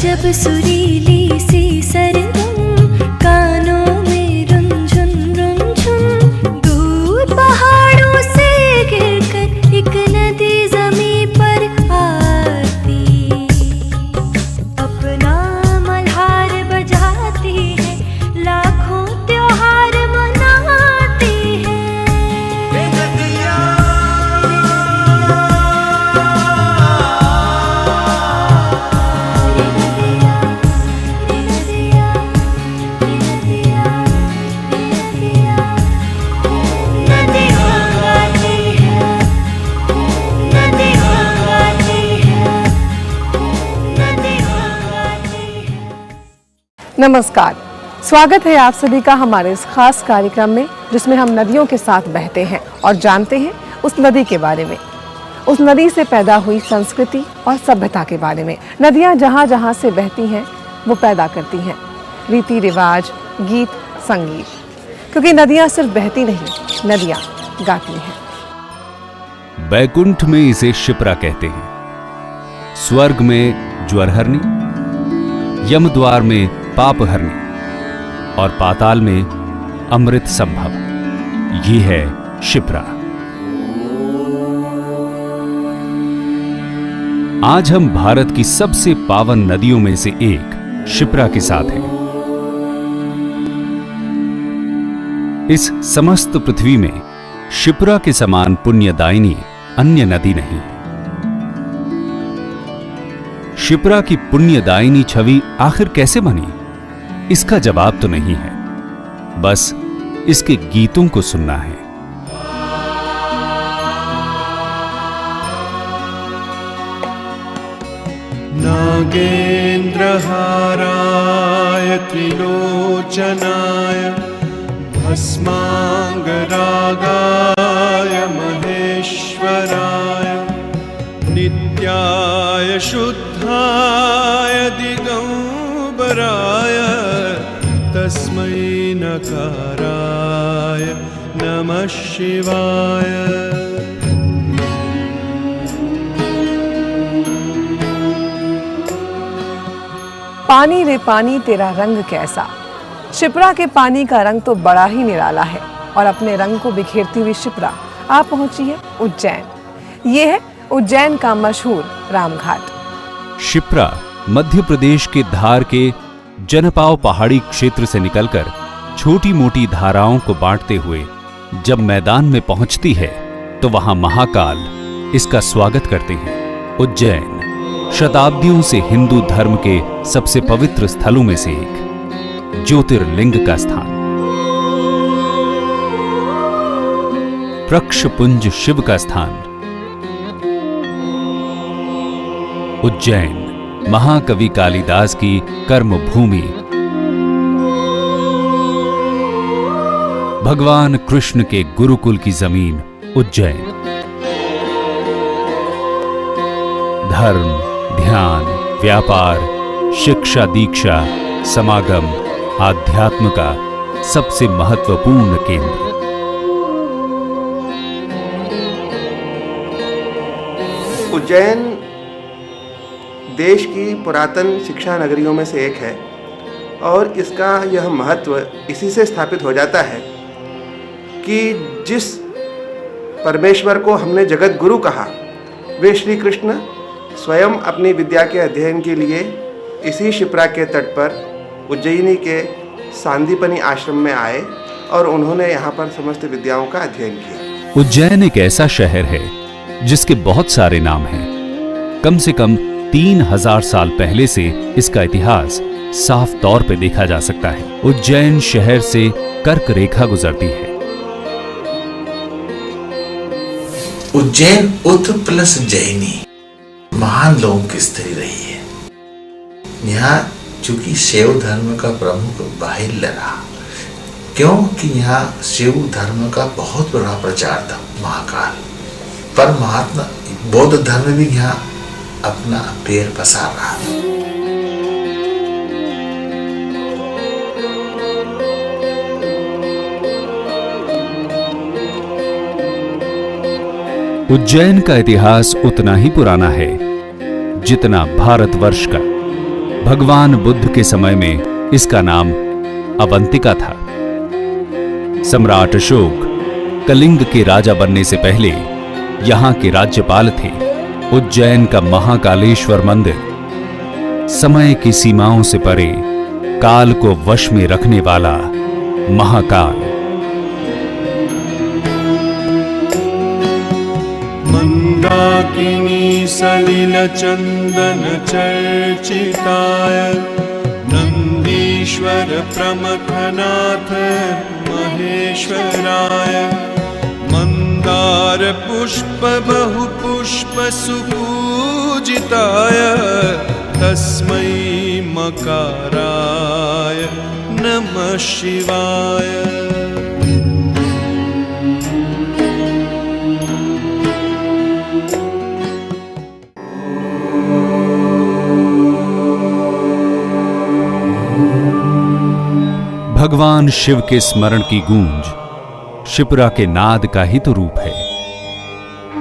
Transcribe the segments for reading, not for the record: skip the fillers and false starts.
अजब सुरीली सी सरगम कानों में रुंझुन रुंझुन, दूर पहाड़ों से गिरकर एक नदी जमीन पर आती, अपना मल्हार बजाती है, लाखों त्योहार मनाती है। नमस्कार, स्वागत है आप सभी का हमारे इस खास कार्यक्रम में, जिसमें हम नदियों के साथ बहते हैं और जानते हैं उस नदी के बारे में, उस नदी से पैदा हुई संस्कृति और सभ्यता के बारे में। नदियाँ जहाँ जहाँ से बहती हैं वो पैदा करती हैं रीति रिवाज, गीत, संगीत, क्योंकि नदियाँ सिर्फ बहती नहीं, नदियाँ गाती हैं। बैकुंठ में इसे शिप्रा कहते हैं, स्वर्ग में ज्वरहरणी, यमद्वार में पापहरणी और पाताल में अमृत संभव। ये है शिप्रा। आज हम भारत की सबसे पावन नदियों में से एक शिप्रा के साथ हैं। इस समस्त पृथ्वी में शिप्रा के समान पुण्यदायिनी अन्य नदी नहीं। शिप्रा की पुण्यदायिनी छवि आखिर कैसे बनी, इसका जवाब तो नहीं है, बस इसके गीतों को सुनना है। नागेन्द्रहाराय त्रिलोचनाय भस्मांगरागाय महेश्वराय नित्याय शुद्धाय दिगंबराय तस्मै नकाराय नमः शिवाय। पानी रे पानी तेरा रंग कैसा। शिप्रा के पानी का रंग तो बड़ा ही निराला है और अपने रंग को बिखेरती हुई शिप्रा आप पहुंची है उज्जैन। ये है उज्जैन का मशहूर रामघाट। शिप्रा मध्य प्रदेश के धार के जनपाव पहाड़ी क्षेत्र से निकलकर छोटी मोटी धाराओं को बांटते हुए जब मैदान में पहुंचती है तो वहां महाकाल इसका स्वागत करते हैं। उज्जैन शताब्दियों से हिंदू धर्म के सबसे पवित्र स्थलों में से एक, ज्योतिर्लिंग का स्थान। वृक्षपुंज शिव का स्थान। उज्जैन महाकवि कालिदास की कर्मभूमि। भगवान कृष्ण के गुरुकुल की जमीन उज्जैन। धर्म, ध्यान, व्यापार, शिक्षा, दीक्षा, समागम, आध्यात्म का सबसे महत्वपूर्ण केंद्र। उज्जैन देश की पुरातन शिक्षा नगरियों में से एक है और इसका यह महत्व इसी से स्थापित हो जाता है कि जिस परमेश्वर को हमने जगत गुरु कहा, वे श्री कृष्ण स्वयं अपनी विद्या के अध्ययन के लिए इसी शिप्रा के तट पर उज्जैनी के सांदीपनी आश्रम में आए और उन्होंने यहाँ पर समस्त विद्याओं का अध्ययन किया। उज्जैन एक ऐसा शहर है जिसके बहुत सारे नाम हैं। कम से कम 3000 साल पहले से इसका इतिहास साफ तौर पे देखा जा सकता है। उज्जैन शहर से कर्क रेखा गुजरती है। उज्जैन उत प्लस जैनी महान लोगों की स्त्री रही है। यहाँ चूंकि शैव धर्म का प्रमुख बाहुल्य रहा, क्योंकि यहाँ शिव धर्म का बहुत बड़ा प्रचार था महाकाल पर। महात्मा बौद्ध धर्म भी यहाँ अपना पैर पसार रहा। उज्जैन का इतिहास उतना ही पुराना है जितना भारतवर्ष का। भगवान बुद्ध के समय में इसका नाम अवंतिका था। सम्राट अशोक कलिंग के राजा बनने से पहले यहां के राज्यपाल थे। उज्जैन का महाकालेश्वर मंदिर समय की सीमाओं से परे काल को वश में रखने वाला महाकाल। मंदाकिनी सलिल चंदन चर्चिताय नंदीश्वर प्रमथनाथ महेश्वराय मंदार पुष्प बहु पुष्प सुपूजिताय तस्मै मकाराय नमः शिवाय। भगवान शिव के स्मरण की गूंज शिप्रा के नाद का ही तो रूप है,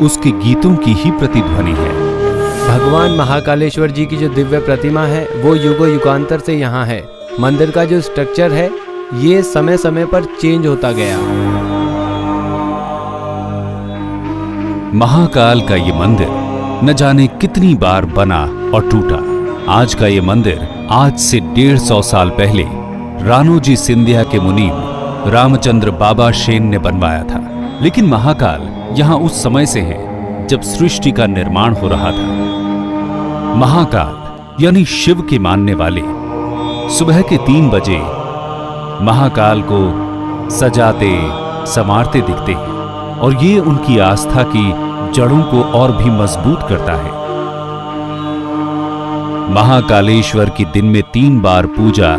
उसके गीतों की ही प्रतिध्वनि है। भगवान महाकालेश्वर जी की जो दिव्य प्रतिमा है वो युगों युगांतर से यहाँ है। मंदिर का जो स्ट्रक्चर है ये समय समय पर चेंज होता गया। महाकाल का ये मंदिर न जाने कितनी बार बना और टूटा। आज का ये मंदिर आज से 150 साल पहले रानोजी सिंधिया के मुनीम रामचंद्र बाबा शेन ने बनवाया था। लेकिन महाकाल यहाँ उस समय से है जब सृष्टि का निर्माण हो रहा था। महाकाल यानी शिव के मानने वाले सुबह के 3 बजे महाकाल को सजाते संवारते दिखते हैं और ये उनकी आस्था की जड़ों को और भी मजबूत करता है। महाकालेश्वर की दिन में 3 बार पूजा,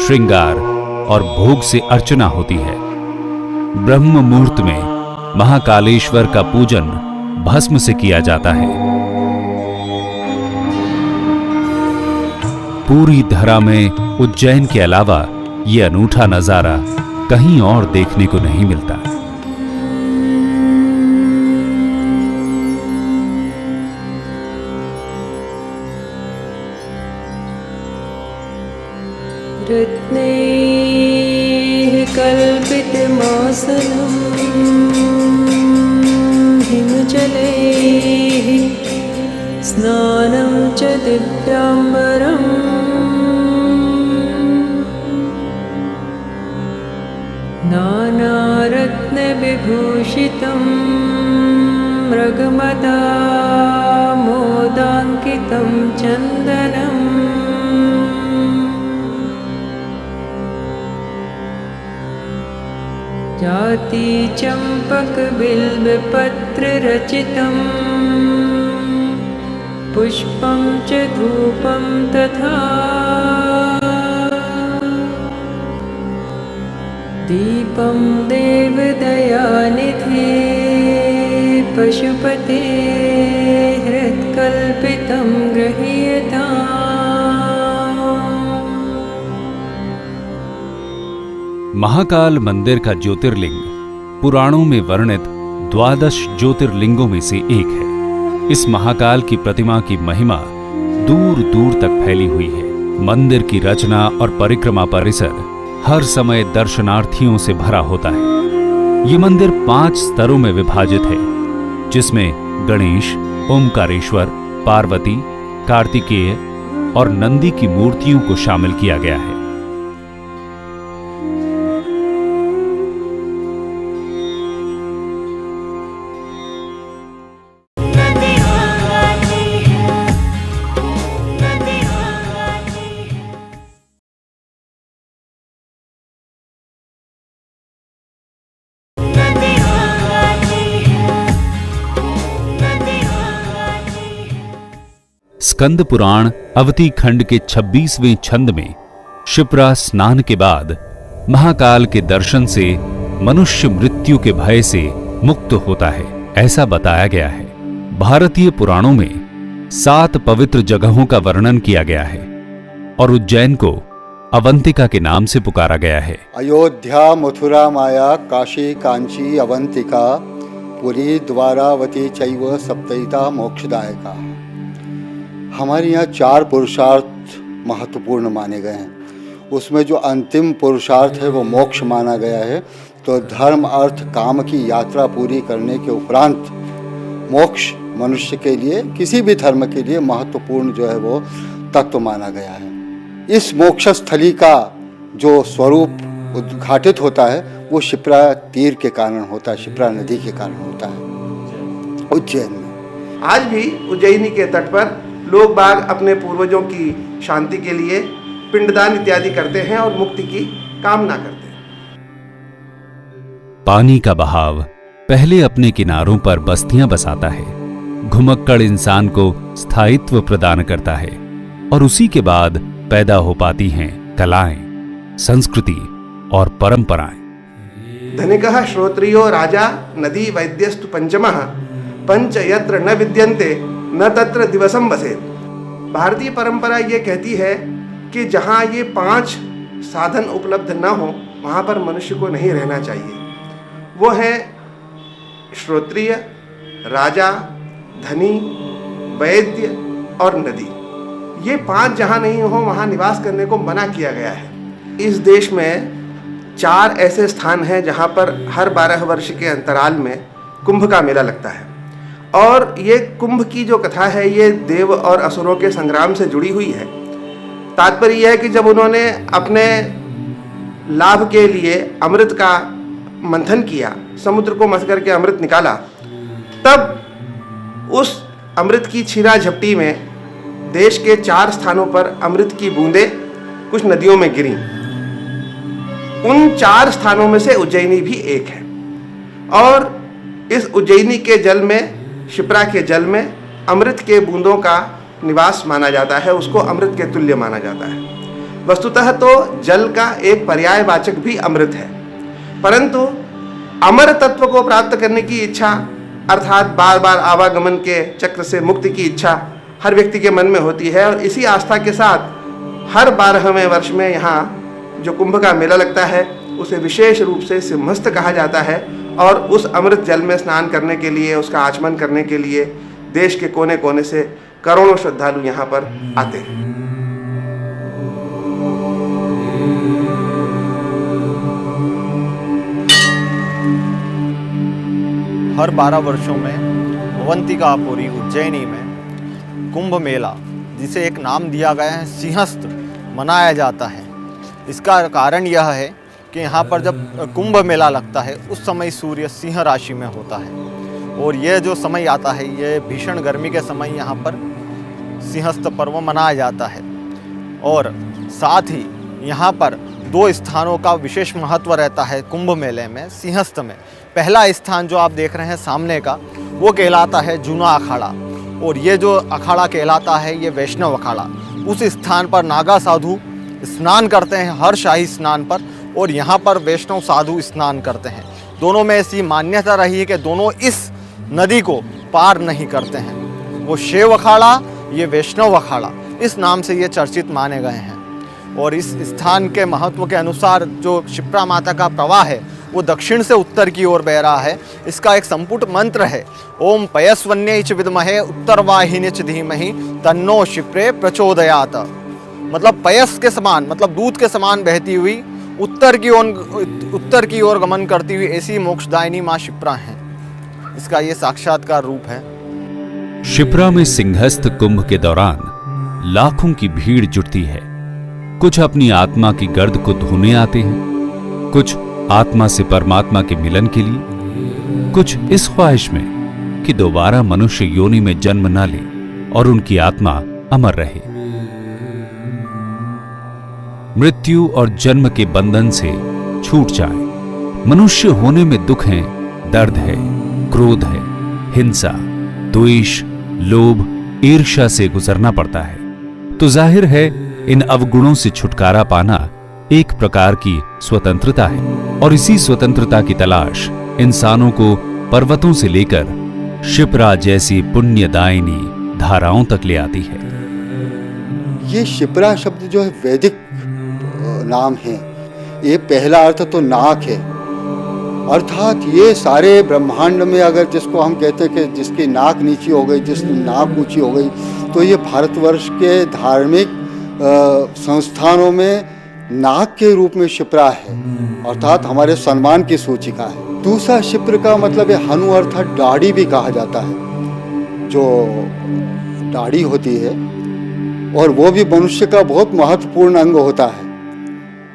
श्रृंगार और भोग से अर्चना होती है। ब्रह्म मुहूर्त में महाकालेश्वर का पूजन भस्म से किया जाता है। पूरी धरा में उज्जैन के अलावा ये अनूठा नजारा कहीं और देखने को नहीं मिलता। रत्नैः कल्पितमासनं हिमजलैः स्नानं च दिव्याम्बरम् नानारत्नविभूषितं मृगमदामोदाङ्कितं चन्दनम् जाति चंपक बिल्वपत्र रचितं पुष्पं च धूपं तथा दीपं देवदयानिधे पशुपते हृत्कल्पितं गृह्यताम्। महाकाल मंदिर का ज्योतिर्लिंग पुराणों में वर्णित 12 ज्योतिर्लिंगों में से एक है। इस महाकाल की प्रतिमा की महिमा दूर दूर तक फैली हुई है। मंदिर की रचना और परिक्रमा परिसर हर समय दर्शनार्थियों से भरा होता है। ये मंदिर 5 स्तरों में विभाजित है, जिसमें गणेश, ओमकारेश्वर, पार्वती, कार्तिकेय और नंदी की मूर्तियों को शामिल किया गया है। स्कंद पुराण अवती खंड के 26वें छंद में शिप्रा स्नान के बाद महाकाल के दर्शन से मनुष्य मृत्यु के भय से मुक्त होता है, ऐसा बताया गया है। भारतीय पुराणों में 7 पवित्र जगहों का वर्णन किया गया है और उज्जैन को अवंतिका के नाम से पुकारा गया है। अयोध्या, मथुरा, माया, काशी, कांची, अवंतिका, पुरी, द्वारावती चैव सप्तैता मोक्षदायका। हमारे यहाँ 4 पुरुषार्थ महत्वपूर्ण माने गए हैं। उसमें जो अंतिम पुरुषार्थ है वो मोक्ष माना गया है। तो धर्म अर्थ काम की यात्रा पूरी करने के उपरांत मोक्ष मनुष्य के लिए, किसी भी धर्म के लिए महत्वपूर्ण जो है वो तत्व माना गया है। इस मोक्ष स्थली का जो स्वरूप उद्घाटित होता है वो शिप्रा तीर के कारण होता है, शिप्रा नदी के कारण होता है उज्जैन में। आज भी उज्जैनी के तट पर लोग बाग अपने पूर्वजों की शांति के लिए पिंडदान इत्यादि करते हैं और मुक्ति की कामना करते हैं। पानी का बहाव पहले अपने किनारों पर बस्तियां बसाता है, घुमक्कड़ इंसान को स्थायित्व प्रदान करता है और उसी के बाद पैदा हो पाती हैं कलाएं, संस्कृति और परंपराएं। धनिकः श्रोत्रियो राजा नदी वैद्यस्तु पंचमः पंच यत्र न विद्यन्ते न तत्र दिवसम बसेत। भारतीय परंपरा ये कहती है कि जहाँ ये 5 साधन उपलब्ध न हो वहाँ पर मनुष्य को नहीं रहना चाहिए। वो है श्रोत्रिय, राजा, धनी, वैद्य और नदी। ये 5 जहाँ नहीं हो वहाँ निवास करने को मना किया गया है। इस देश में 4 ऐसे स्थान हैं जहाँ पर हर 12 वर्ष के अंतराल में कुंभ का मेला लगता है। और ये कुंभ की जो कथा है ये देव और असुरों के संग्राम से जुड़ी हुई है। तात्पर्य यह है कि जब उन्होंने अपने लाभ के लिए अमृत का मंथन किया, समुद्र को मथ करके अमृत निकाला, तब उस अमृत की छीरा झपटी में देश के 4 स्थानों पर अमृत की बूंदें कुछ नदियों में गिरी। उन 4 स्थानों में से उज्जैनी भी एक है। और इस उज्जैनी के जल में, शिप्रा के जल में अमृत के बूंदों का निवास माना जाता है, उसको अमृत के तुल्य माना जाता है। वस्तुतः तो जल का एक पर्यायवाचक भी अमृत है, परंतु अमर तत्व को प्राप्त करने की इच्छा अर्थात बार बार आवागमन के चक्र से मुक्ति की इच्छा हर व्यक्ति के मन में होती है। और इसी आस्था के साथ हर 12वें वर्ष में यहाँ जो कुंभ का मेला लगता है उसे विशेष रूप से सिंहस्थ कहा जाता है। और उस अमृत जल में स्नान करने के लिए, उसका आचमन करने के लिए देश के कोने कोने से करोड़ों श्रद्धालु यहाँ पर आते हैं। हर 12 वर्षों में अवंतिकापुरी उज्जैनी में कुंभ मेला, जिसे एक नाम दिया गया है सिंहस्थ, मनाया जाता है। इसका कारण यह है कि यहाँ पर जब कुंभ मेला लगता है उस समय सूर्य सिंह राशि में होता है और ये जो समय आता है ये भीषण गर्मी के समय यहाँ पर सिंहस्थ पर्व मनाया जाता है। और साथ ही यहाँ पर 2 स्थानों का विशेष महत्व रहता है कुंभ मेले में, सिंहस्थ में। पहला स्थान जो आप देख रहे हैं सामने का, वो कहलाता है जूना अखाड़ा, और ये जो अखाड़ा कहलाता है ये वैष्णव अखाड़ा। उस स्थान पर नागा साधु स्नान करते हैं हर शाही स्नान पर, और यहाँ पर वैष्णव साधु स्नान करते हैं। दोनों में ऐसी मान्यता रही है कि दोनों इस नदी को पार नहीं करते हैं। वो शैव अखाड़ा, ये वैष्णव अखाड़ा, इस नाम से ये चर्चित माने गए हैं। और इस स्थान के महत्व के अनुसार जो शिप्रा माता का प्रवाह है वो दक्षिण से उत्तर की ओर बह रहा है। इसका एक संपुट मंत्र है, ओम पयस्वन्यै च विद्महे उत्तरवाहिनी च धीमहि तन्नो शिप्रे प्रचोदयात। मतलब पयस के समान, मतलब दूध के समान बहती हुई उत्तर की ओर गमन करती हुई ऐसी मोक्षदायिनी माँ शिप्रा हैं। इसका ये साक्षात्कार रूप है। शिप्रा में सिंहस्थ कुंभ के दौरान लाखों की भीड़ जुटती है। कुछ अपनी आत्मा की गर्द को धोने आते हैं, कुछ आत्मा से परमात्मा के मिलन के लिए, कुछ इस ख्वाहिश में कि दोबारा मनुष्य योनि में जन्म न ले और उनकी आत्मा अमर रहे। मृत्यु और जन्म के बंधन से छूट जाए। मनुष्य होने में दुख है, दर्द है, क्रोध है, हिंसा, द्वेष, लोभ, ईर्ष्या से गुजरना पड़ता है। तो जाहिर है इन अवगुणों से छुटकारा पाना एक प्रकार की स्वतंत्रता है, और इसी स्वतंत्रता की तलाश इंसानों को पर्वतों से लेकर शिप्रा जैसी पुण्यदायिनी धाराओं तक ले आती है। ये शिप्रा शब्द जो है वैदिक नाम है। ये पहला अर्थ तो नाक है, अर्थात ये सारे ब्रह्मांड में अगर जिसको हम कहते हैं कि जिसकी नाक नीची हो गई, जिसकी नाक ऊंची हो गई, तो ये भारतवर्ष के धार्मिक संस्थानों में नाक के रूप में शिप्रा है, अर्थात हमारे सम्मान की सूचिका है। दूसरा शिप्र का मतलब है हनु, अर्थात दाढ़ी भी कहा जाता है। जो दाढ़ी होती है और वो भी मनुष्य का बहुत महत्वपूर्ण अंग होता है,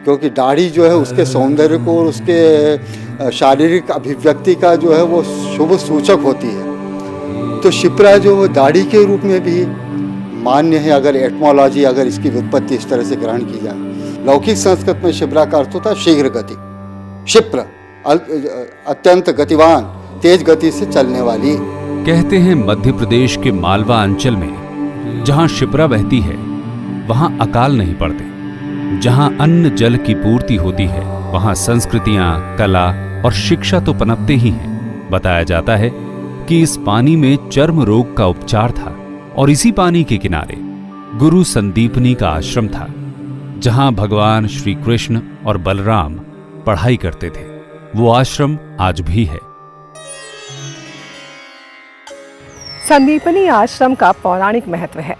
क्योंकि दाढ़ी जो है उसके सौंदर्य को और उसके शारीरिक अभिव्यक्ति का जो है वो शुभ सूचक होती है। तो शिप्रा जो वो दाढ़ी के रूप में भी मान्य है, अगर एटमोलॉजी, अगर इसकी व्युत्पत्ति इस तरह से ग्रहण की जाए। लौकिक संस्कृत में शिप्रा का अर्थ होता है शीघ्र गति। शिप्र अत्यंत गतिवान, तेज गति से चलने वाली। कहते हैं मध्य प्रदेश के मालवा अंचल में जहां शिप्रा बहती है वहां अकाल नहीं पड़ते। जहां अन्न जल की पूर्ति होती है वहां संस्कृतियां, कला और शिक्षा तो पनपते ही हैं। बताया जाता है कि इस पानी में चर्म रोग का उपचार था और इसी पानी के किनारे गुरु संदीपनी का आश्रम था, जहां भगवान श्री कृष्ण और बलराम पढ़ाई करते थे। वो आश्रम आज भी है। संदीपनी आश्रम का पौराणिक महत्व है।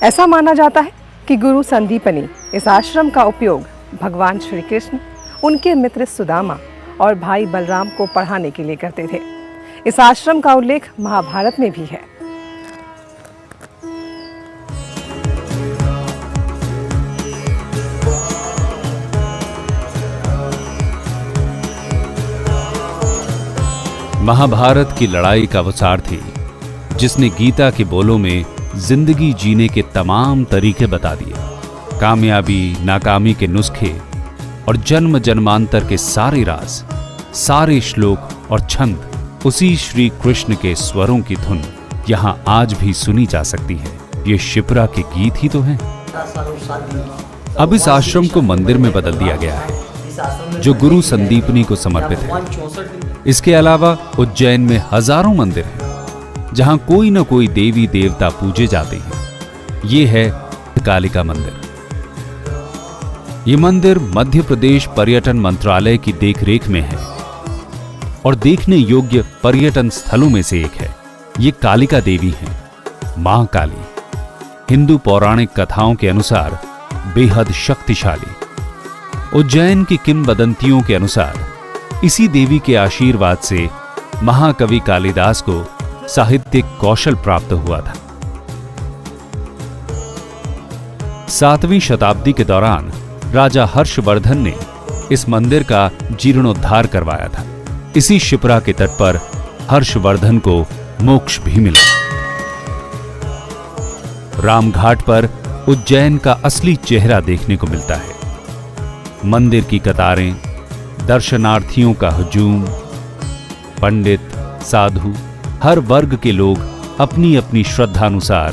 ऐसा माना जाता है कि गुरु संदीपनी इस आश्रम का उपयोग भगवान श्री कृष्ण, उनके मित्र सुदामा और भाई बलराम को पढ़ाने के लिए करते थे। इस आश्रम का उल्लेख महाभारत में भी है। महाभारत की लड़ाई का वो सारथी जिसने गीता के बोलों में जिंदगी जीने के तमाम तरीके बता दिए। कामयाबी नाकामी के नुस्खे और जन्म जन्मांतर के सारे राज, सारे श्लोक और छंद उसी श्री कृष्ण के स्वरों की धुन यहाँ आज भी सुनी जा सकती है। ये शिप्रा के गीत ही तो हैं। अब इस आश्रम को मंदिर में बदल दिया गया है जो गुरु संदीपनी को समर्पित है। इसके अलावा उज्जैन में हजारों मंदिर हैं जहां कोई न कोई देवी देवता पूजे जाते हैं। ये है कालिका मंदिर। ये मंदिर मध्य प्रदेश पर्यटन मंत्रालय की देखरेख में है और देखने योग्य पर्यटन स्थलों में से एक है। ये कालिका देवी हैं, मां काली। हिंदू पौराणिक कथाओं के अनुसार बेहद शक्तिशाली। उज्जैन की किंवदंतियों के अनुसार इसी देवी के आशीर्वाद से महाकवि कालिदास को साहित्यिक कौशल प्राप्त हुआ था। 7वीं शताब्दी के दौरान राजा हर्षवर्धन ने इस मंदिर का जीर्णोद्धार करवाया था। इसी शिप्रा के तट पर हर्षवर्धन को मोक्ष भी मिला। रामघाट पर उज्जैन का असली चेहरा देखने को मिलता है। मंदिर की कतारें, दर्शनार्थियों का हुजूम, पंडित, साधु, हर वर्ग के लोग अपनी अपनी श्रद्धानुसार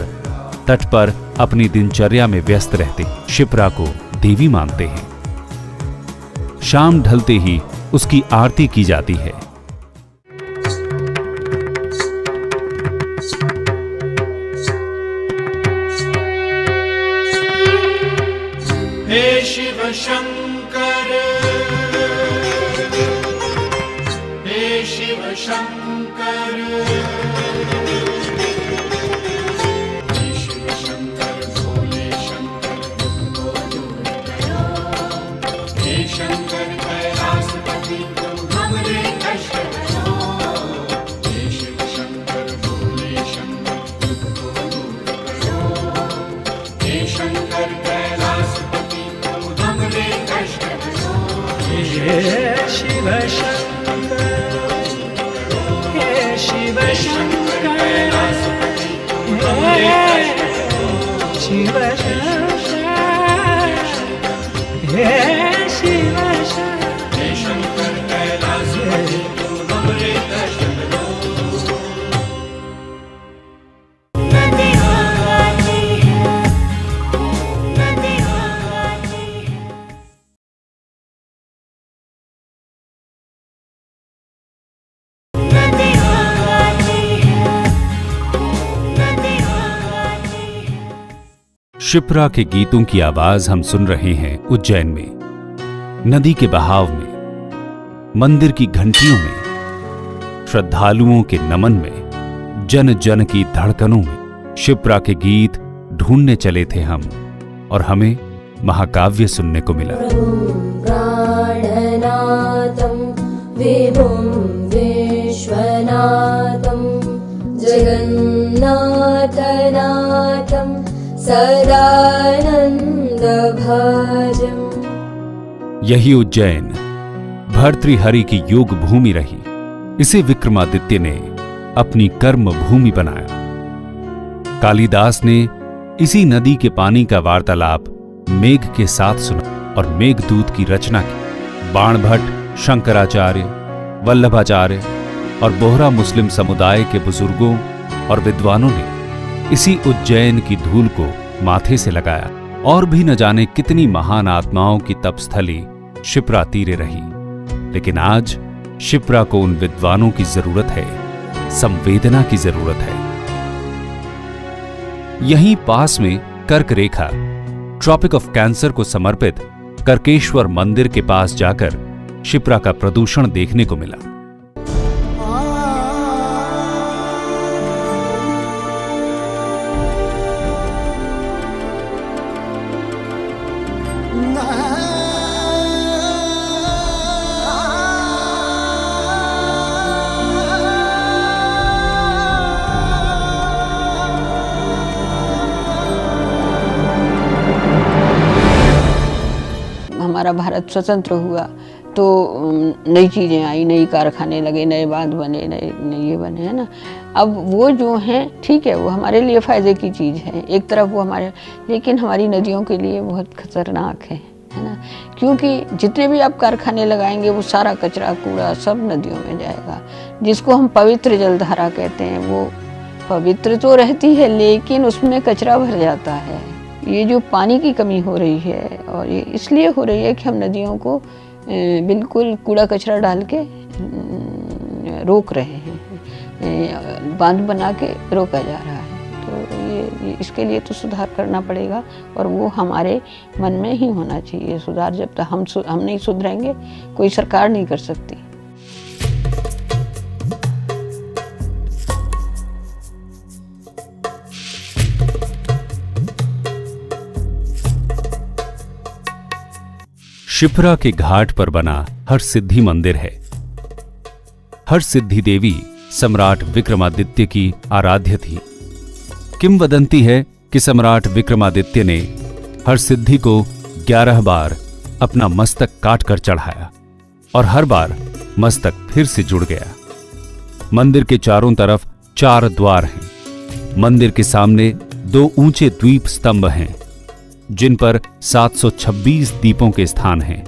तट पर अपनी दिनचर्या में व्यस्त रहते शिप्रा को देवी मानते हैं। शाम ढलते ही उसकी आरती की जाती है। हे शिव शंकर, हे शिव शंकर, हे शिव शंकर भोले शंकर तुमको दूर करो। हे शंकर कैलाशपति तुम हमरे कष्ट हरो। हे शिव शंकर भोले शंकर तुमको दूर करो। हे शंकर कैलाशपति तुम हमरे कष्ट हरो। हे शिव शंकर, हे शिव शंकर कैलाशपति तुम हमरे कष्ट हरो। शिव शंकर, हे शिव शंकर, हे शंकर कैलाशपति तुम हमरे कष्ट हरो। शिप्रा के गीतों की आवाज हम सुन रहे हैं उज्जैन में, नदी के बहाव में, मंदिर की घंटियों में, श्रद्धालुओं के नमन में, जन जन की धड़कनों में। शिप्रा के गीत ढूंढने चले थे हम और हमें महाकाव्य सुनने को मिला। प्राणनाथं विभुं विश्वनाथं जगन्नाथनाथं सदानन्दभाजम्। यही उज्जैन भर्तृहरि की योग भूमि रही। इसे विक्रमादित्य ने अपनी कर्म भूमि बनाया। कालिदास ने इसी नदी के पानी का वार्तालाप मेघ के साथ सुना और मेघदूत की रचना की। बाणभट्ट, शंकराचार्य, वल्लभाचार्य और बोहरा मुस्लिम समुदाय के बुजुर्गों और विद्वानों ने इसी उज्जैन की धूल को माथे से लगाया। और भी न जाने कितनी महान आत्माओं की तपस्थली शिप्रा तीरे रही। लेकिन आज शिप्रा को उन विद्वानों की जरूरत है, संवेदना की जरूरत है। यहीं पास में कर्क रेखा, ट्रॉपिक ऑफ कैंसर को समर्पित कर्केश्वर मंदिर के पास जाकर शिप्रा का प्रदूषण देखने को मिला। हमारा भारत स्वतंत्र हुआ तो नई चीज़ें आई, नई कारखाने लगे, नए बांध बने, नए ये बने, है ना। अब वो जो हैं ठीक है, वो हमारे लिए फ़ायदे की चीज़ है एक तरफ वो हमारे, लेकिन हमारी नदियों के लिए बहुत खतरनाक है ना। क्योंकि जितने भी आप कारखाने लगाएंगे वो सारा कचरा कूड़ा सब नदियों में जाएगा। जिसको हम पवित्र जलधारा कहते हैं वो पवित्र तो रहती है लेकिन उसमें कचरा भर जाता है। ये जो पानी की कमी हो रही है और ये इसलिए हो रही है कि हम नदियों को बिल्कुल कूड़ा कचरा डाल के रोक रहे हैं, बांध बना के रोका जा रहा है। तो ये इसके लिए तो सुधार करना पड़ेगा और वो हमारे मन में ही होना चाहिए सुधार। जब तक हम नहीं सुधरेंगे कोई सरकार नहीं कर सकती। शिप्रा के घाट पर बना हरसिद्धि मंदिर है। हरसिद्धि देवी सम्राट विक्रमादित्य की आराध्य थी। किंवदंती है कि सम्राट विक्रमादित्य ने हरसिद्धि को 11 बार अपना मस्तक काट कर चढ़ाया और हर बार मस्तक फिर से जुड़ गया। मंदिर के चारों तरफ 4 द्वार हैं। मंदिर के सामने 2 ऊंचे द्वीप स्तंभ हैं जिन पर 726 दीपों के स्थान हैं।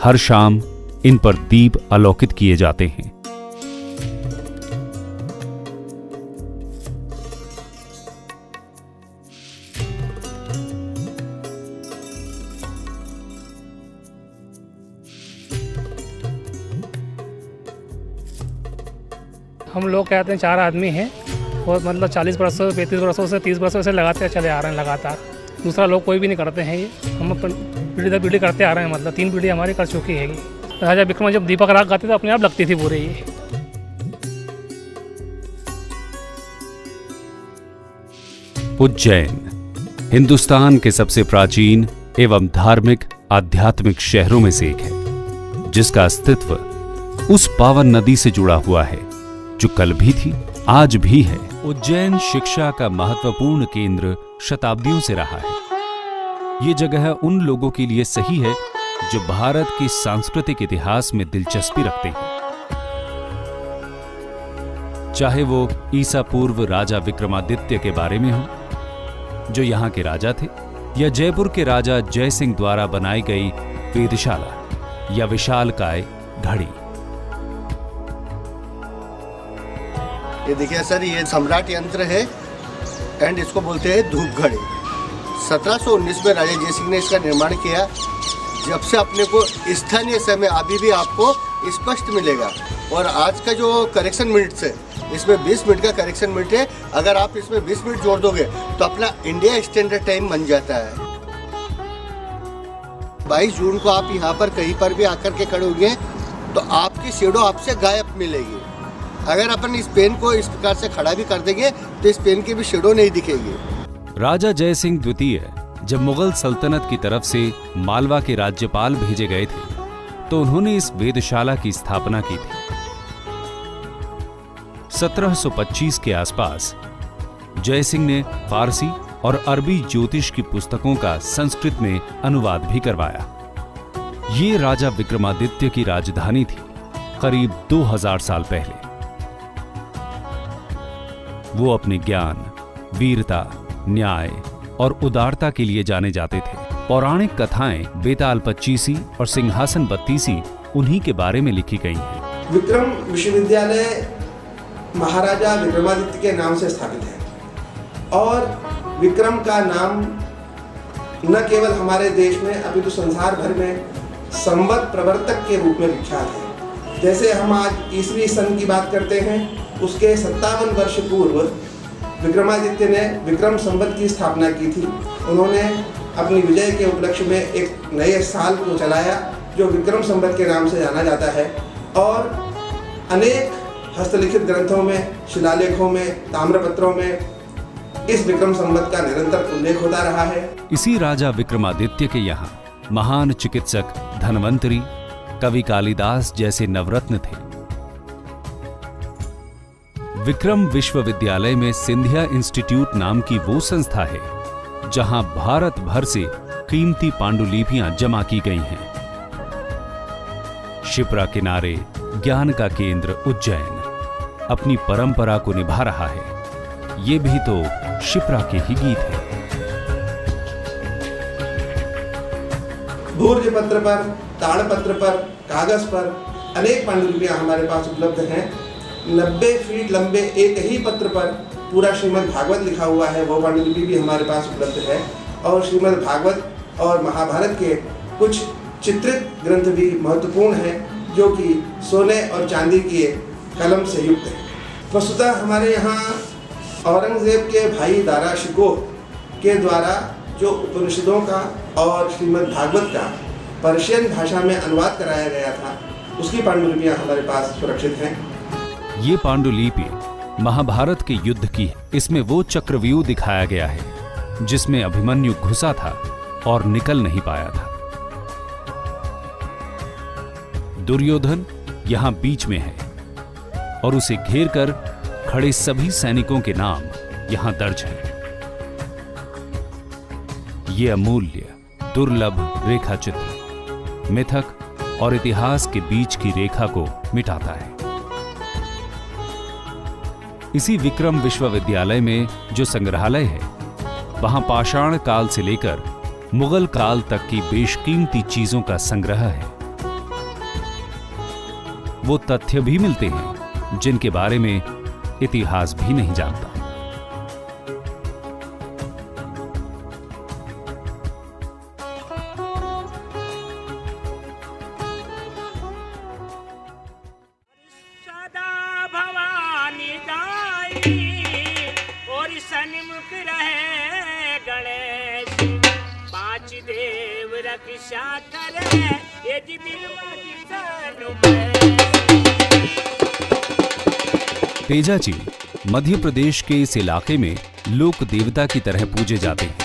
हर शाम इन पर दीप आलोकित किए जाते हैं। हम लोग कहते हैं 4 आदमी हैं और मतलब 40 वर्षों 35 वर्षों से 30 वर्षों से लगाते चले आ रहे हैं लगातार। दूसरा लोग कोई भी नहीं करते हैं। ये हम पीढ़ी दर पीढ़ी करते आ रहे हैं, मतलब 3 पीढ़ी हमारी कर चुकी है। राजा विक्रम जब दीपक राग गाते तो अपने आप लगती थी पूरे। ये उज्जैन हिंदुस्तान के सबसे प्राचीन एवं धार्मिक आध्यात्मिक शहरों में से एक है, जिसका अस्तित्व उस पावन नदी से जुड़ा हुआ है जो कल भी थी, आज भी है। उज्जैन शिक्षा का महत्वपूर्ण केंद्र शताब्दियों से रहा है। ये जगह उन लोगों के लिए सही है जो भारत के सांस्कृतिक इतिहास में दिलचस्पी रखते हैं, चाहे वो ईसा पूर्व राजा विक्रमादित्य के बारे में हो जो यहाँ के राजा थे, या जयपुर के राजा जय सिंह द्वारा बनाई गई वेधशाला या विशालकाय घड़ी। ये देखिए सर, ये सम्राट यंत्र है एंड इसको बोलते हैं धूप घड़ी। 1719 में राजा जय सिंह ने इसका निर्माण किया। जब से अपने को स्थानीय समय अभी भी आपको स्पष्ट मिलेगा। और आज का जो करेक्शन मिनट्स है इसमें 20 मिनट का करेक्शन मिनट है। अगर आप इसमें 20 मिनट जोड़ दोगे तो अपना इंडिया स्टैंडर्ड टाइम बन जाता है। 22 जून को आप यहाँ पर कहीं पर भी आकर के खड़े होंगे तो आपकी शेडो आपसे गायब मिलेगी। अगर अपन इस पेन को इस प्रकार से खड़ा भी कर देंगे तो इस पेन की भी शेडो नहीं दिखेगी। राजा जय सिंह द्वितीय जब मुगल सल्तनत की तरफ से मालवा के राज्यपाल भेजे गए थे तो उन्होंने इस वेदशाला की स्थापना की थी। 1725 के आसपास जयसिंह ने फारसी और अरबी ज्योतिष की पुस्तकों का संस्कृत में अनुवाद भी करवाया। ये राजा विक्रमादित्य की राजधानी थी करीब 2000 साल पहले। वो अपने ज्ञान, वीरता, न्याय और उदारता के लिए जाने जाते थे। पौराणिक कथाएं बेताल पच्चीसी और सिंहासन बत्तीसी उन्हीं के बारे में लिखी गई हैं। विक्रम विश्वविद्यालय महाराजा विक्रमादित्य के नाम से स्थापित है और विक्रम का नाम न केवल हमारे देश में अपितु संसार भर में संवत प्रवर्तक के रूप में विख्यात है। जैसे हम आज ईसवी सन की बात करते हैं, उसके 57 वर्ष पूर्व विक्रमादित्य ने विक्रम संवत की स्थापना की थी। उन्होंने अपनी विजय के उपलक्ष्य में एक नए साल को चलाया जो विक्रम संवत के नाम से जाना जाता है और अनेक हस्तलिखित ग्रंथों में, शिलालेखों में, ताम्रपत्रों में इस विक्रम संवत का निरंतर उल्लेख होता रहा है। इसी राजा विक्रमादित्य के यहाँ महान चिकित्सक, धनवंतरी, कवि कालिदास जैसे नवरत्न थे। विक्रम विश्वविद्यालय में सिंधिया इंस्टीट्यूट नाम की वो संस्था है जहां भारत भर से कीमती पांडुलिपियां जमा की गई हैं। शिप्रा किनारे ज्ञान का केंद्र उज्जैन अपनी परंपरा को निभा रहा है। ये भी तो शिप्रा के ही गीत है। भूर्ज पत्र पर, ताड़पत्र पर, कागज पर अनेक पांडुलिपियां हमारे पास उपलब्ध हैं। 90 फीट लंबे एक ही पत्र पर पूरा श्रीमद् भागवत लिखा हुआ है, वो पांडुलिपि भी हमारे पास उपलब्ध है। और श्रीमद् भागवत और महाभारत के कुछ चित्रित ग्रंथ भी महत्वपूर्ण हैं जो कि सोने और चांदी के कलम से युक्त है। वस्तुतः हमारे यहाँ औरंगजेब के भाई दारा शिकोह के द्वारा जो उपनिषदों का और श्रीमद् भागवत का पर्शियन भाषा में अनुवाद कराया गया था, उसकी पांडुलिपियां हमारे पास सुरक्षित हैं। ये पांडुलिपि महाभारत के युद्ध की है। इसमें वो चक्रव्यूह दिखाया गया है जिसमें अभिमन्यु घुसा था और निकल नहीं पाया था। दुर्योधन यहाँ बीच में है और उसे घेर कर खड़े सभी सैनिकों के नाम यहाँ दर्ज हैं। ये अमूल्य, दुर्लभ रेखा चित्र मिथक और इतिहास के बीच की रेखा को मिटाता है। इसी विक्रम विश्वविद्यालय में जो संग्रहालय है, वहां पाषाण काल से लेकर मुगल काल तक की बेशकीमती चीजों का संग्रह है। वो तथ्य भी मिलते हैं जिनके बारे में इतिहास भी नहीं जानता। सदा भवानी जाई और सन्मुख रहे गणेश, 5 देव रक्षा करे ये तेजा जी मध्य प्रदेश के इस इलाके में लोक देवता की तरह पूजे जाते हैं।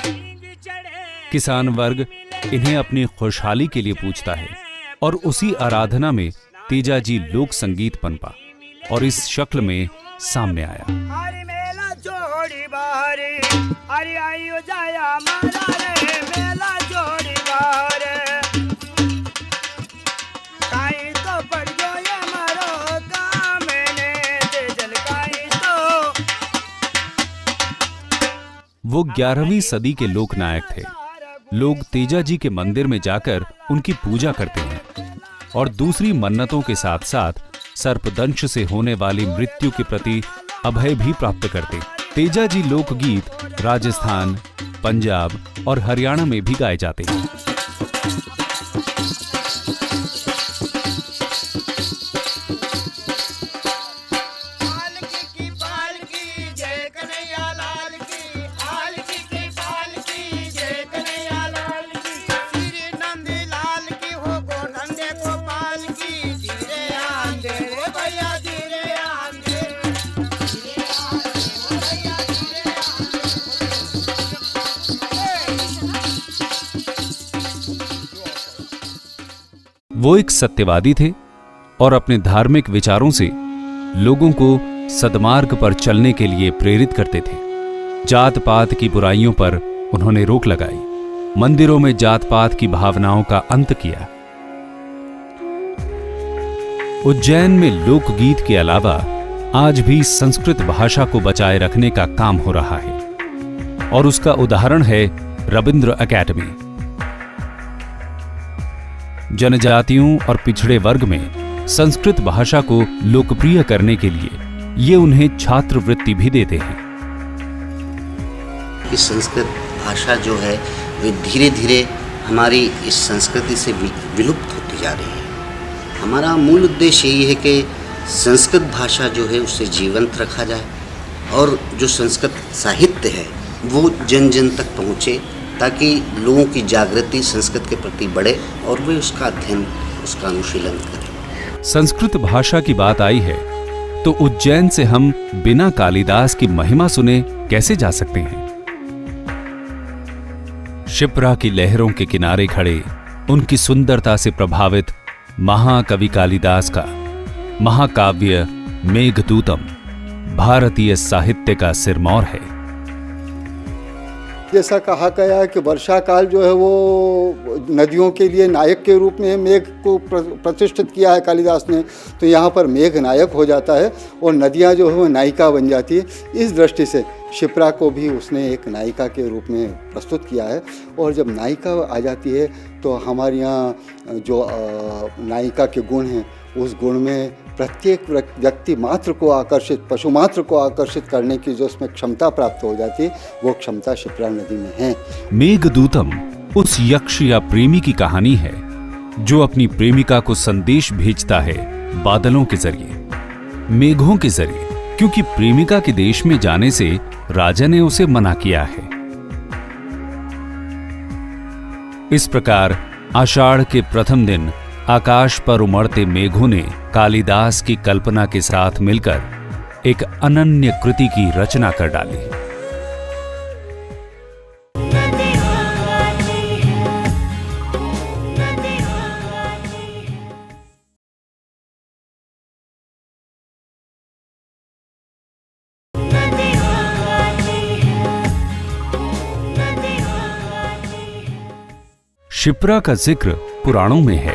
किसान वर्ग इन्हें अपनी खुशहाली के लिए पूजता है और उसी आराधना में तेजा जी लोक संगीत पनपा और इस शक्ल में सामने आया। हरि मेला जोड़ी बाहरी, हरि आयो जाया मारा रे मेला जोड़ी बाहरे, काई तो पड़ जो ये मारो का मैंने दे जल काई तो। वो 11वीं सदी के लोक नायक थे। लोग तेजा जी के मंदिर में जाकर उनकी पूजा करते हैं और दूसरी मन्नतों के साथ साथ सर्पदंश से होने वाली मृत्यु के प्रति अभय भी प्राप्त करते। तेजा जी लोकगीत राजस्थान, पंजाब और हरियाणा में भी गाए जाते हैं। वो एक सत्यवादी थे और अपने धार्मिक विचारों से लोगों को सद्मार्ग पर चलने के लिए प्रेरित करते थे। जात पात की बुराइयों पर उन्होंने रोक लगाई, मंदिरों में जात पात की भावनाओं का अंत किया। उज्जैन में लोकगीत के अलावा आज भी संस्कृत भाषा को बचाए रखने का काम हो रहा है और उसका उदाहरण है रविंद्र एकेडमी। जनजातियों और पिछड़े वर्ग में संस्कृत भाषा को लोकप्रिय करने के लिए ये उन्हें छात्रवृत्ति भी देते हैं। इस संस्कृत भाषा जो है वे धीरे धीरे हमारी इस संस्कृति से विलुप्त होती जा रही है। हमारा मूल उद्देश्य यही है कि संस्कृत भाषा जो है उसे जीवंत रखा जाए और जो संस्कृत साहित्य है वो जन जन तक पहुँचे, ताकि लोगों की जागृति संस्कृत के प्रति बढ़े और वे उसका अध्ययन, उसका अनुशीलन करें। संस्कृत भाषा की बात आई है तो उज्जैन से हम बिना कालिदास की महिमा सुने कैसे जा सकते हैं। शिप्रा की लहरों के किनारे खड़े उनकी सुंदरता से प्रभावित महाकवि कालिदास का महाकाव्य मेघदूतम भारतीय साहित्य का सिरमौर है। जैसा कहा गया है कि वर्षा काल जो है वो नदियों के लिए नायक के रूप में मेघ को प्रतिष्ठित किया है कालिदास ने, तो यहाँ पर मेघ नायक हो जाता है और नदियाँ जो है वो नायिका बन जाती है। इस दृष्टि से शिप्रा को भी उसने एक नायिका के रूप में प्रस्तुत किया है। और जब नायिका आ जाती है तो हमारे यहाँ जो नायिका के गुण हैं उस गुण में प्रत्येक व्यक्ति मात्र को आकर्षित, पशु मात्र को आकर्षित करने की जो उसमें क्षमता प्राप्त हो जाती है वो क्षमता शिप्रा नदी में है। मेघदूतम उस यक्ष या प्रेमी की कहानी है जो अपनी प्रेमिका को संदेश भेजता है बादलों के जरिए, मेघों के जरिए, क्योंकि प्रेमिका के देश में जाने से राजा ने उसे मना किया है। इस प्रकार आषाढ़ के प्रथम दिन आकाश पर उमड़ते मेघों ने कालिदास की कल्पना के साथ मिलकर एक अनन्य कृति की रचना कर डाली। शिप्रा का जिक्र पुराणों में है।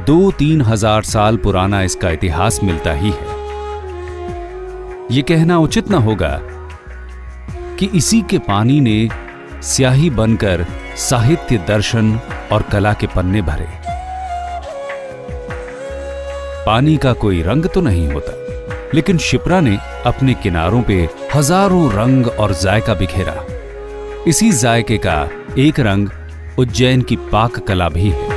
2-3 हजार साल पुराना इसका इतिहास मिलता ही है। यह कहना उचित न होगा कि इसी के पानी ने स्याही बनकर साहित्य, दर्शन और कला के पन्ने भरे। पानी का कोई रंग तो नहीं होता, लेकिन शिप्रा ने अपने किनारों पे हजारों रंग और जायका बिखेरा। इसी जायके का एक रंग उज्जैन की पाक कला भी है।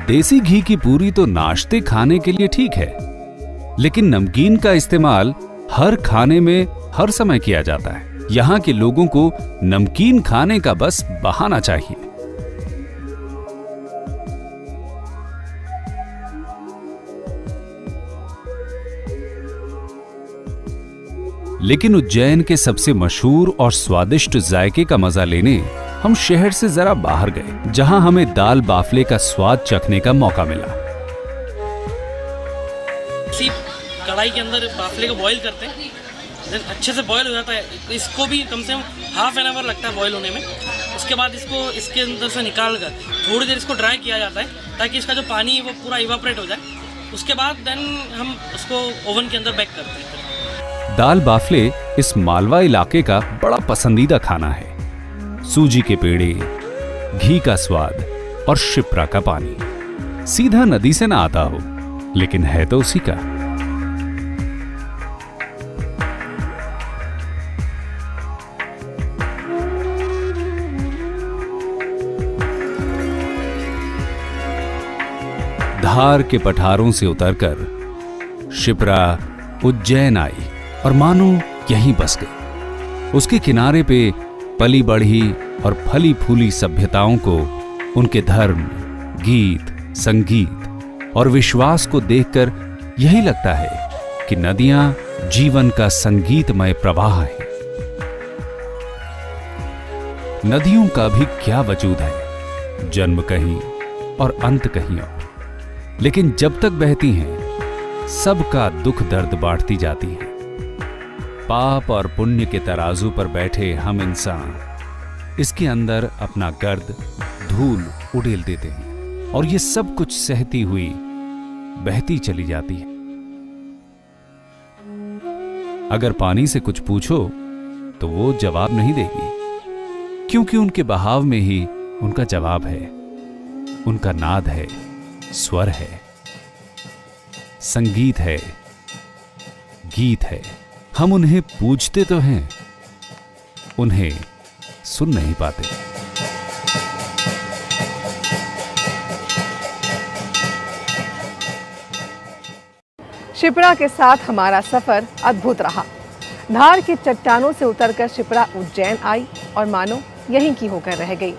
देसी घी की पूरी तो नाश्ते खाने के लिए ठीक है, लेकिन नमकीन का इस्तेमाल हर खाने में हर समय किया जाता है। यहां के लोगों को नमकीन खाने का बस बहाना चाहिए। लेकिन उज्जैन के सबसे मशहूर और स्वादिष्ट जायके का मजा लेने हम शहर से जरा बाहर गए, जहां हमें दाल बाफले का स्वाद चखने का मौका मिला। इसी कढ़ाई के अंदर बाफले को बॉईल करते हैं, अच्छे से बॉईल हो जाता है। इसको भी कम से कम ½ एन आवर लगता है बॉईल होने में। उसके बाद इसको इसके अंदर से निकाल कर थोड़ी देर इसको ड्राई किया जाता है, ताकि इसका जो पानी है वो पूरा इवापोरेट हो जाए। उसके बाद देन हम उसको ओवन के अंदर बेक करते हैं। दाल बाफले इस मालवा इलाके का बड़ा पसंदीदा खाना है। सूजी के पेड़े, घी का स्वाद और शिप्रा का पानी सीधा नदी से ना आता हो, लेकिन है तो उसी का। धार के पठारों से उतरकर शिप्रा उज्जैन आई और मानो यहीं बस गई। उसके किनारे पे पली बढ़ी और फली फूली सभ्यताओं को उनके धर्म, गीत, संगीत और विश्वास को देखकर यही लगता है कि नदियां जीवन का संगीतमय प्रवाह है। नदियों का भी क्या वजूद है, जन्म कहीं और अंत कहीं और, लेकिन जब तक बहती हैं सबका दुख दर्द बांटती जाती हैं। पाप और पुण्य के तराजू पर बैठे हम इंसान इसके अंदर अपना गर्द धूल उड़ेल देते हैं और ये सब कुछ सहती हुई बहती चली जाती है। अगर पानी से कुछ पूछो तो वो जवाब नहीं देगी, क्योंकि उनके बहाव में ही उनका जवाब है, उनका नाद है, स्वर है, संगीत है, गीत है। हम उन्हें पूछते तो हैं, उन्हें सुन नहीं पाते। शिप्रा के साथ हमारा सफर अद्भुत रहा। धार की चट्टानों से उतरकर शिप्रा उज्जैन आई और मानो यहीं की होकर रह गई।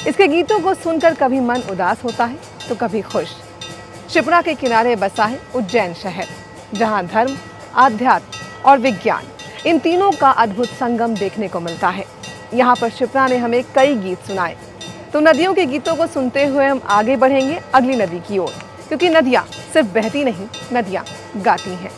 इसके गीतों को सुनकर कभी मन उदास होता है तो कभी खुश। शिप्रा के किनारे बसा है उज्जैन शहर, जहां धर्म, आध्यात्म और विज्ञान इन तीनों का अद्भुत संगम देखने को मिलता है। यहाँ पर शिप्रा ने हमें कई गीत सुनाए। तो नदियों के गीतों को सुनते हुए हम आगे बढ़ेंगे अगली नदी की ओर, क्योंकि नदियाँ सिर्फ बहती नहीं, नदियाँ गाती हैं।